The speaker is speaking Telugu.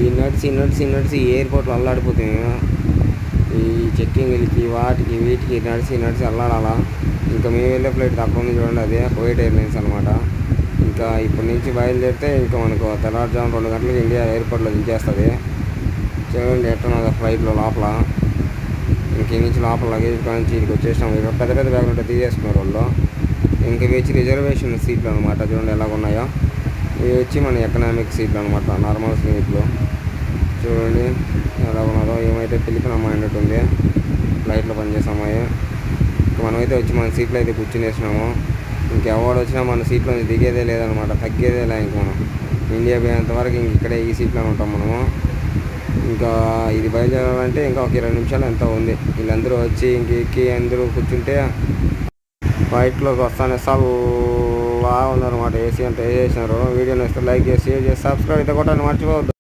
ఈ నడిచి ఎయిర్పోర్ట్లో అల్లాడిపోతుంది. ఈ చెక్కింగ్లకి వాటికి వీటికి నడిచి అల్లాడాలా. ఇంకా మేము వెళ్ళే ఫ్లైట్ అక్కడ ఉంది చూడండి, అదే కువైట్ ఎయిర్లైన్స్ అనమాట. ఇంకా ఇప్పటి నుంచి బయలుదేరితే ఇంకా మనకు తెల్లవారుజాము 2 గంటలకు ఇండియా ఎయిర్పోర్ట్లో దించేస్తుంది. చూడండి ఎట్టున్నదో ఫ్లైట్లో లోపల. ఇంక నుంచి లోపల లగేజ్ నుంచి ఇక్కడికి వచ్చేసినాం. ఇక్కడ పెద్ద పెద్ద బ్యాగులు ఉంటే తీసేసుకున్నారు వాళ్ళు. ఇంక ఇవి వచ్చి రిజర్వేషన్ సీట్లు అనమాట. చూడండి ఎలాగ ఉన్నాయో. ఇవి వచ్చి మన ఎకనామిక్ సీట్లు అనమాట, నార్మల్ సీట్లు. చూడండి ఎలా ఉన్నదో. ఏమైతే పిలిపిన అమ్మాయి అన్నట్టుంది, ఫ్లైట్లో పనిచేసే అమ్మాయి. ఇంక మనమైతే వచ్చి మన సీట్లో అయితే కూర్చునేసినాము. ఇంకెవడు వచ్చినా మన సీట్లో దిగేదే లేదనమాట, తగ్గేదే లే. ఇంక మనం ఇండియా పోయేంత వరకు ఇంక ఇక్కడే ఈ సీట్లోనే ఉంటాం మనము. ఇంకా ఇది బయలుదేరాలంటే ఇంకా ఒక 20 నిమిషాలు ఎంతో ఉంది. వీళ్ళందరూ వచ్చి ఇంక ఎక్కి అందరూ కూర్చుంటే ఫ్లైట్లోకి వస్తానే సల్లా ఉందన్నమాట. ఏసీ అంతా వేసేసినారు. వీడియో నచ్చితే లైక్ చేసి షేర్ చేసి సబ్స్క్రైబ్ అయితే కొట్టండి, మర్చిపోవద్దు.